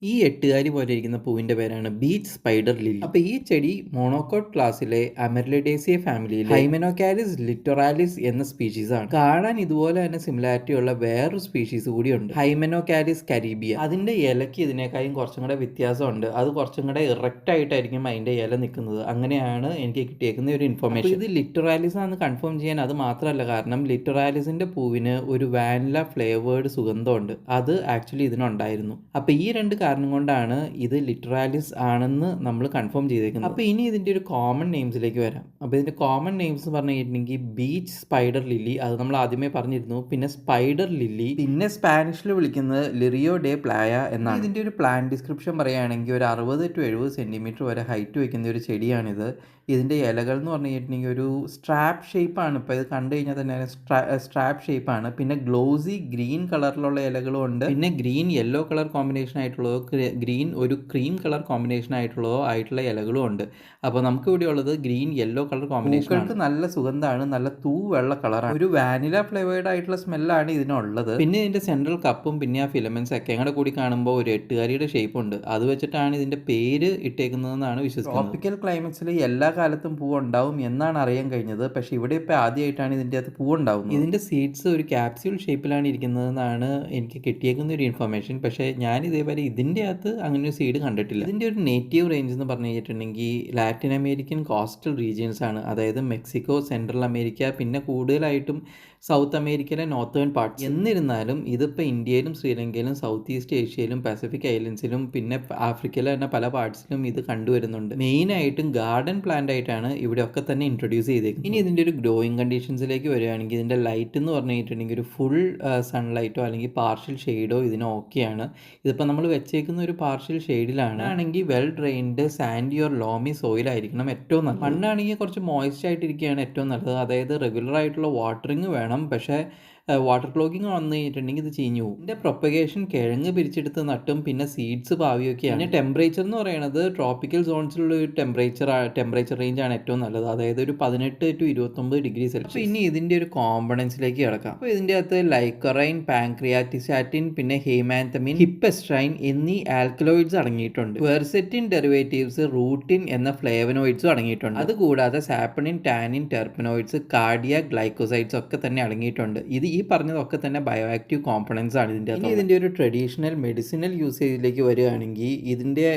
ഈ എട്ടുകാലി പോലെ ഇരിക്കുന്ന പൂവിന്റെ പേരാണ് ബീച്ച് സ്പൈഡർ ലില്ലി. അപ്പോൾ ഈ ചെടി മോണോകോട്ട് ക്ലാസ്സിലെ അമരലിഡേസിയ ഫാമിലിയിലെ ഹൈമെനോകാലിസ് ലിറ്റോറാലിസ് എന്ന സ്പീഷീസ് ആണ്. കാണാൻ ഇതുപോലെ തന്നെ സിമിലാരിറ്റി ഉള്ള വേറൊരു സ്പീഷീസ് കൂടിയുണ്ട്, ഹൈമെനോകാലിസ് കരീബിയ. അതിന്റെ ഇലയ്ക്ക് ഇതിനേക്കാളും കുറച്ചും കൂടെ വ്യത്യാസമുണ്ട്. അത് കുറച്ചും കൂടെ ഇറക്റ്റ് ആയിട്ടായിരിക്കും അതിന്റെ ഇല നിൽക്കുന്നത്. അങ്ങനെയാണ് എനിക്ക് കിട്ടിയേക്കുന്ന ഒരു ഇൻഫർമേഷൻ. ഇത് ലിറ്റോറാലിസ് ആണെന്ന് കൺഫേം ചെയ്യാൻ അത് മാത്രമല്ല കാരണം, ലിറ്റോറാലിസിന്റെ പൂവിന് ഒരു വാനില ഫ്ലേവേർഡ് സുഗന്ധമുണ്ട്. അത് ആക്ച്വലി ഇതിനുണ്ടായിരുന്നു. അപ്പോൾ ഈ രണ്ട് കാരണം കൊണ്ടാണ് ഇത് ലിറ്ററാലിസ് ആണെന്ന് നമ്മൾ കൺഫേം ചെയ്തേക്കുന്നത്. അപ്പോൾ ഇനി ഇതിൻ്റെ ഒരു കോമൺ നെയിംസിലേക്ക് വരാം. അപ്പോൾ ഇതിൻ്റെ കോമൺ നെയിംസ് പറഞ്ഞു കഴിഞ്ഞിട്ടുണ്ടെങ്കിൽ ബീച്ച് സ്പൈഡർ ലില്ലി, അത് നമ്മൾ ആദ്യമേ പറഞ്ഞിരുന്നു. പിന്നെ സ്പൈഡർ ലില്ലി, പിന്നെ സ്പാനിഷിൽ വിളിക്കുന്നത് ലിറിയോ ഡെ പ്ലായ എന്നാണ്. ഇതിൻ്റെ ഒരു പ്ലാന്റ് ഡിസ്ക്രിപ്ഷൻ പറയുകയാണെങ്കിൽ ഒരു 60 to 70 സെൻറ്റിമീറ്റർ വരെ ഹൈറ്റ് വയ്ക്കുന്ന ഒരു ചെടിയാണിത്. ഇതിൻ്റെ ഇലകൾ എന്ന് പറഞ്ഞു കഴിഞ്ഞിട്ടുണ്ടെങ്കിൽ ഒരു സ്ട്രാപ്പ് ഷേപ്പാണ്. ഇപ്പോൾ ഇത് കണ്ടു കഴിഞ്ഞാൽ തന്നെ സ്ട്രാപ്പ് ഷേപ്പാണ്. പിന്നെ ഗ്ലോസി ഗ്രീൻ കളറിലുള്ള ഇലകളും ഉണ്ട്. പിന്നെ ഗ്രീൻ യെല്ലോ കളർ കോമ്പിനേഷൻ ആയിട്ടുള്ളതോ ഗ്രീൻ ഒരു ക്രീം കളർ കോമ്പിനേഷൻ ആയിട്ടുള്ള ഇലകളും ഉണ്ട്. അപ്പോൾ നമുക്ക് ഇവിടെ ഉള്ളത് ഗ്രീൻ യെല്ലോ കളർ കോമ്പിനേഷൻ. നല്ല സുഗന്ധമാണ്, നല്ല തൂവെള്ള കളറാണ്, ഒരു വാനില ഫ്ലേവേർഡ് ആയിട്ടുള്ള സ്മെല്ലാണ് ഇതിനുള്ളത്. പിന്നെ ഇതിൻ്റെ സെൻട്രൽ കപ്പും പിന്നെ ആ ഫിലമെന്റ്സ് ഒക്കെ കൂടി കാണുമ്പോൾ ഒരു എട്ടുകാരിയുടെ ഷേപ്പ് ഉണ്ട്. അത് വെച്ചിട്ടാണ് ഇതിൻ്റെ പേര് ഇട്ടേക്കുന്നതെന്നാണ് വിശ്വസിക്കുന്നത്. ട്രോപ്പിക്കൽ ക്ലൈമറ്റ്സിൽ എല്ലാ കാലത്തും പൂവുണ്ടാവും എന്നാണ് അറിയാൻ കഴിഞ്ഞത്. പക്ഷേ ഇവിടെ ഇപ്പോൾ ആദ്യമായിട്ടാണ് ഇതിൻ്റെ അകത്ത് പൂവുണ്ടാവുന്നത്. ഇതിൻ്റെ സീഡ്സ് ഒരു ക്യാപ്സ്യൂൾ ഷേപ്പിലാണ് ഇരിക്കുന്നതെന്നാണ് എനിക്ക് കിട്ടിയേക്കുന്ന ഒരു ഇൻഫർമേഷൻ. പക്ഷേ ഞാൻ ഇതേപോലെ ഇതിൻ്റെ അകത്ത് അങ്ങനെ ഒരു സീഡ് കണ്ടിട്ടില്ല. ഇതിൻ്റെ ഒരു നേറ്റീവ് റേഞ്ച് എന്ന് പറഞ്ഞു കഴിഞ്ഞിട്ടുണ്ടെങ്കിൽ ലാറ്റിൻ അമേരിക്കൻ കോസ്റ്റൽ റീജിയൻസ് ആണ്. അതായത് മെക്സിക്കോ, സെൻട്രൽ അമേരിക്ക, പിന്നെ കൂടുതലായിട്ടും സൗത്ത് അമേരിക്കയിലെ നോർത്തേൺ പാർട്സ്. എന്നിരുന്നാലും ഇതിപ്പോൾ ഇന്ത്യയിലും ശ്രീലങ്കയിലും സൗത്ത് ഈസ്റ്റ് ഏഷ്യയിലും പസഫിക് ഐലൻഡ്സിലും പിന്നെ ആഫ്രിക്കയിലെ തന്നെ പല പാർട്സിലും ഇത് കണ്ടുവരുന്നുണ്ട്. മെയിനായിട്ടും ഗാർഡൻ പ്ലാന്റ് ആയിട്ടാണ് ഇവിടെയൊക്കെ തന്നെ ഇൻട്രൊഡ്യൂസ് ചെയ്തേക്കുന്നത്. ഇനി ഇതിൻ്റെ ഒരു ഗ്രോയിങ് കണ്ടീഷൻസിലേക്ക് വരികയാണെങ്കിൽ ഇതിൻ്റെ ലൈറ്റ് എന്ന് പറഞ്ഞു കഴിഞ്ഞിട്ടുണ്ടെങ്കിൽ ഒരു ഫുൾ സൺലൈറ്റോ അല്ലെങ്കിൽ പാർഷ്യൽ ഷെയ്ഡോ ഇതിന് ഓക്കെയാണ്. ഇതിപ്പോൾ നമ്മൾ വെച്ചേക്കുന്ന ഒരു പാർഷ്യൽ ഷെയ്ഡിലാണ്. ആണെങ്കിൽ well drained Sandy or ലോമി soil ആയിരിക്കണം ഏറ്റവും നല്ലത്. മണ്ണാണെങ്കിൽ കുറച്ച് മോയ്സ്റ്റ് ആയിട്ടിരിക്കുകയാണ് ഏറ്റവും നല്ലത്. അതായത് റെഗുലർ ആയിട്ടുള്ള വാട്ടറിങ് വേണം. പക്ഷേ വാട്ടർ ക്ലോഗിങ് വന്നു കഴിഞ്ഞിട്ടുണ്ടെങ്കിൽ ഇത് ചീഞ്ഞു പോകും. ഇതിൻ്റെ പ്രൊപ്പഗേഷൻ കിഴങ്ങ് പിരിച്ചെടുത്ത് നട്ടും പിന്നെ സീഡ്സ് പാവിയൊക്കെയാണ്. പിന്നെ ടെമ്പറേച്ചർ എന്ന് പറയുന്നത് ട്രോപ്പിക്കൽ സോൺസിലുള്ള ഒരു ടെമ്പറേച്ചർ റേഞ്ചാണ് ഏറ്റവും നല്ലത്. അതായത് ഒരു 18 to 29 ഡിഗ്രി സെൽഷ്യസ്. ഇനി ഇതിൻ്റെ ഒരു കോമ്പണൻസിലേക്ക് കിടക്കാം. അപ്പോൾ ഇതിൻ്റെ അകത്ത് ലൈക്കറൈൻ, പാൻക്രിയാറ്റിസാറ്റിൻ, പിന്നെ ഹേമാന്തമിൻ, ഹിപ്പെസ്ട്രൈൻ എന്നീ ആൽക്കലോയിഡ്സ് അടങ്ങിയിട്ടുണ്ട്. ക്വെർസെറ്റിൻ ഡെറിവേറ്റീവ്സ്, റൂട്ടിൻ എന്ന ഫ്ലേവനോയിഡ്സും അടങ്ങിയിട്ടുണ്ട്. അതുകൂടാതെ സാപ്പണിൻ, ടാനിൻ, ടെർപ്പനോയിഡ്സ്, കാർഡിയാക് ഗ്ലൈക്കോസൈഡ്സ് ഒക്കെ തന്നെ അടങ്ങിയിട്ടുണ്ട്. ഇത് ഈ പറഞ്ഞതൊക്കെ തന്നെ ബയോ ആക്റ്റീവ് കോമ്പണൻസ് ആണ് ഇതിൻ്റെ. ഇനി ഇതിൻ്റെ ഒരു ട്രഡീഷണൽ മെഡിസിനൽ യൂസേജിലേക്ക് വരികയാണെങ്കിൽ ഇതിൻ്റെ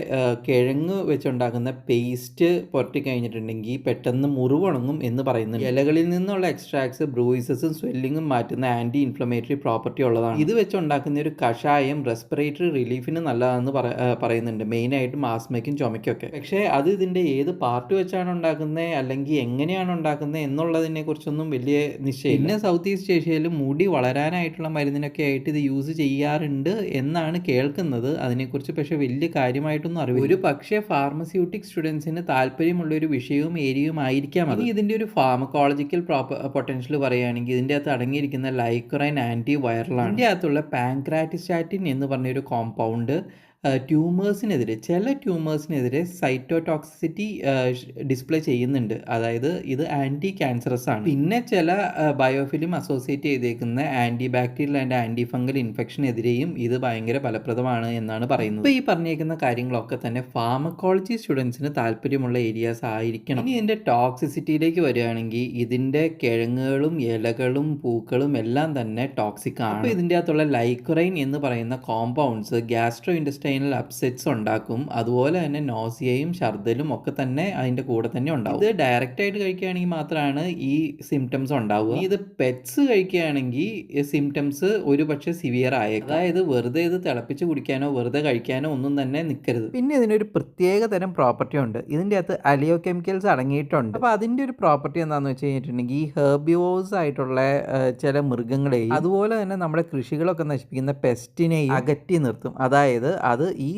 കിഴങ്ങ് വെച്ചുണ്ടാക്കുന്ന പേസ്റ്റ് പുരട്ടി കഴിഞ്ഞിട്ടുണ്ടെങ്കിൽ പെട്ടെന്ന് മുറിവുണങ്ങും എന്ന് പറയുന്നുണ്ട്. ഇലകളിൽ നിന്നുള്ള എക്സ്ട്രാക്ട്സ് ബ്രൂയിസസും സ്വെല്ലിങ്ങും മാറ്റുന്ന ആൻറ്റി ഇൻഫ്ലമേറ്ററി പ്രോപ്പർട്ടി ഉള്ളതാണ്. ഇത് വെച്ചുണ്ടാക്കുന്ന ഒരു കഷായം റെസ്പിറേറ്ററി റിലീഫിന് നല്ലതാണെന്ന് പറയുന്നുണ്ട്, മെയിനായിട്ടും ആസ്മയ്ക്കും ചുമയ്ക്കൊക്കെ. പക്ഷേ അത് ഇതിൻ്റെ ഏത് പാർട്ട് വെച്ചാണ് ഉണ്ടാക്കുന്നത് അല്ലെങ്കിൽ എങ്ങനെയാണ് ഉണ്ടാക്കുന്നത് എന്നുള്ളതിനെ കുറിച്ചൊന്നും വലിയ നിശ്ചയം. പിന്നെ സൗത്ത് ഈസ്റ്റ് ഏഷ്യയിൽ മുടി വളരാനായിട്ടുള്ള മരുന്നിനൊക്കെ ആയിട്ട് ഇത് യൂസ് ചെയ്യാറുണ്ട് എന്നാണ് കേൾക്കുന്നത്. അതിനെക്കുറിച്ച് പക്ഷേ വലിയ കാര്യമായിട്ടൊന്നും അറിവില്ല. ഒരു പക്ഷേ ഫാർമസ്യൂട്ടിക് സ്റ്റുഡൻസിന് താല്പര്യമുള്ള ഒരു വിഷയവും ഏരിയയും ആയിരിക്കാം അത്. ഇതിൻ്റെ ഒരു ഫാർമക്കോളജിക്കൽ പൊട്ടൻഷ്യൽ പറയുകയാണെങ്കിൽ ഇതിൻ്റെ അകത്ത് അടങ്ങിയിരിക്കുന്ന ലൈക്കറൈൻ ആൻറ്റി വൈറലാണ്. ഇതിൻ്റെ അകത്തുള്ള പാൻക്രാറ്റിസാറ്റിൻ എന്ന് പറഞ്ഞൊരു കോമ്പൗണ്ട് ചില ട്യൂമേഴ്സിനെതിരെ സൈറ്റോടോക്സിസിറ്റി ഡിസ്പ്ലേ ചെയ്യുന്നുണ്ട്. അതായത് ഇത് ആൻറ്റി ക്യാൻസറസ് ആണ്. പിന്നെ ചില ബയോഫിലിം അസോസിയേറ്റ് ചെയ്തേക്കുന്ന anti bacterial and anti fungal ഇൻഫെക്ഷനെതിരെയും ഇത് ഭയങ്കര ഫലപ്രദമാണ് എന്നാണ് പറയുന്നത്. ഇപ്പോൾ ഈ പറഞ്ഞേക്കുന്ന കാര്യങ്ങളൊക്കെ തന്നെ ഫാർമക്കോളജി സ്റ്റുഡൻസിന് താല്പര്യമുള്ള ഏരിയാസ് ആയിരിക്കണം. ഇനി ഇതിൻ്റെ ടോക്സിസിറ്റിയിലേക്ക് വരികയാണെങ്കിൽ ഇതിൻ്റെ കിഴങ്ങുകളും ഇലകളും പൂക്കളും എല്ലാം തന്നെ ടോക്സിക് ആണ്. അപ്പോൾ ഇതിൻ്റെ അകത്തുള്ള ലൈക്കറൈൻ എന്ന് പറയുന്ന കോമ്പൗണ്ട്സ് ഗ്യാസ്ട്രോ ഇൻഡസ്ട്രൈനൽ അപ്സെറ്റ്സ് ഉണ്ടാക്കും. അതുപോലെ തന്നെ നോസിയയും ഛർദ്ദലും ഒക്കെ തന്നെ അതിൻ്റെ കൂടെ തന്നെ ഉണ്ടാവും. ഇത് ഡയറക്റ്റ് ആയിട്ട് കഴിക്കുകയാണെങ്കിൽ മാത്രമാണ് ഈ സിംറ്റംസ് ഉണ്ടാവുക. ഇത് പെറ്റ്സ് കഴിക്കുകയാണെങ്കിൽ സിംറ്റംസ് ഒരു പക്ഷേ സിവിയർ ആയേക്കും. അതായത് വെറുതെ ഇത് തിളപ്പിച്ച് കുടിക്കാനോ വെറുതെ കഴിക്കാനോ ഒന്നും തന്നെ നിൽക്കരുത്. പിന്നെ ഇതിനൊരു പ്രത്യേക തരം പ്രോപ്പർട്ടി ഉണ്ട്. ഇതിൻ്റെ അകത്ത് അലിയോ കെമിക്കൽസ് അടങ്ങിയിട്ടുണ്ട്. അപ്പോൾ അതിൻ്റെ ഒരു പ്രോപ്പർട്ടി എന്താണെന്ന് വെച്ച് കഴിഞ്ഞിട്ടുണ്ടെങ്കിൽ ഈ ഹെർബിവോഴ്സ് ആയിട്ടുള്ള ചില മൃഗങ്ങളെയും അതുപോലെ തന്നെ നമ്മുടെ കൃഷികളൊക്കെ നശിപ്പിക്കുന്ന പെസ്റ്റിനെയും അകറ്റി നിർത്തും. അതായത് അത് ഈ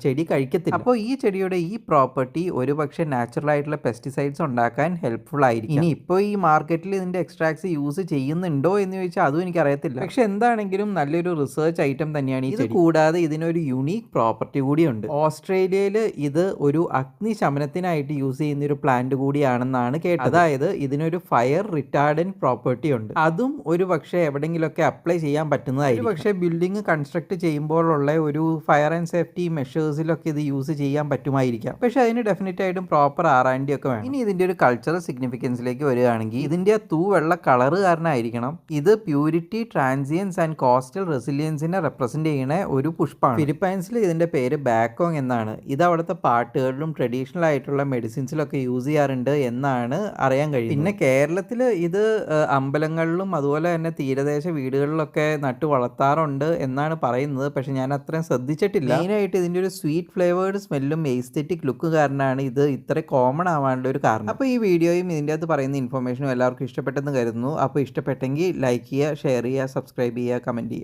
ചെടി കഴിക്കത്തില്ല. അപ്പോൾ ഈ ചെടിയുടെ ഈ പ്രോപ്പർട്ടി ഒരു പക്ഷേ നാച്ചുറൽ ആയിട്ടുള്ള പെസ്റ്റിസൈഡ്സ് ഉണ്ടാക്കാൻ ഹെൽപ്ഫുൾ ആയിരിക്കും. ഇനി ഇപ്പോൾ ഈ മാർക്കറ്റിൽ ഇതിൻ്റെ എക്സ്ട്രാക്ട്സ് യൂസ് ചെയ്യുന്നുണ്ടോ എന്ന് ചോദിച്ചാൽ അതും എനിക്കറിയത്തില്ല. പക്ഷെ എന്താണെങ്കിലും നല്ലൊരു റിസർച്ച് ഐറ്റം തന്നെയാണ് ഈ ചെടി. കൂടാതെ ഇതിനൊരു യുണീക്ക് പ്രോപ്പർട്ടി കൂടിയുണ്ട്. ഓസ്ട്രേലിയയിൽ ഇത് ഒരു അഗ്നിശമനത്തിനായിട്ട് യൂസ് ചെയ്യുന്ന ഒരു പ്ലാന്റ് കൂടിയാണെന്നാണ് കേട്ടത്. അതായത് ഇതിനൊരു ഫയർ റിട്ടാർഡന്റ് പ്രോപ്പർട്ടി ഉണ്ട്. അതും ഒരു പക്ഷേ എവിടെയെങ്കിലുമൊക്കെ അപ്ലൈ ചെയ്യാൻ പറ്റുന്നതായിരിക്കും. പക്ഷേ ബിൽഡിംഗ് കൺസ്ട്രക്ട് ചെയ്യുമ്പോഴുള്ള ഒരു ഫയർ ആൻഡ് സേഫ്റ്റി മെഷേഴ്സിലൊക്കെ ഇത് യൂസ് ചെയ്യാൻ പറ്റുമായിരിക്കാം. പക്ഷെ അതിന് ഡെഫിനറ്റ് ആയിട്ടും പ്രോപ്പർ R&D ഒക്കെ വേണം. ഇനി ഇതിൻ്റെ ഒരു കൾച്ചറൽ സിഗ്നിഫിക്കൻസിലേക്ക് വരികയാണെങ്കിൽ ഇതിൻ്റെ വെള്ള കളർ കാരണമായിരിക്കണം ഇത് purity, transience and coastal റെസിലിയൻസിനെ represent ചെയ്യുന്ന ഒരു പുഷ്പമാണ്. ഫിലിപ്പൈൻസിൽ ഇതിന്റെ പേര് ബാക്കോങ് എന്നാണ്. ഇത് അവിടുത്തെ പാട്ടുകളിലും ട്രഡീഷണൽ ആയിട്ടുള്ള മെഡിസിൻസിലൊക്കെ യൂസ് ചെയ്യാറുണ്ട് എന്നാണ് അറിയാൻ കഴിയുന്നത്. പിന്നെ കേരളത്തിൽ ഇത് അമ്പലങ്ങളിലും അതുപോലെ തന്നെ തീരദേശ വീടുകളിലൊക്കെ നട്ടു വളർത്താറുണ്ട് എന്നാണ് പറയുന്നത്. പക്ഷെ ഞാൻ അത്രയും ശ്രദ്ധിച്ചിട്ടില്ല. മെയിനായിട്ട് ഇതിൻ്റെ ഒരു സ്വീറ്റ് ഫ്ലേവേർഡ് സ്മെല്ലും എസ്തെറ്റിക് ലുക്ക് കാരണമാണ് ഇത് ഇത്ര കോമൺ ആവാനുള്ള ഒരു കാരണം. അപ്പോൾ ഈ വീഡിയോയും ഇതിൻ്റെ അകത്ത് പറയുന്ന ഇൻഫർമേഷനും എല്ലാവർക്കും ഇഷ്ടപ്പെട്ടെന്ന് കരുതുന്നു. അപ്പോൾ ഇഷ്ടപ്പെട്ടെങ്കിൽ ലൈക്ക് ചെയ്യുക, ഷെയർ ചെയ്യുക, സബ്സ്ക്രൈബ് ചെയ്യുക, കമൻറ്റ് ചെയ്യുക.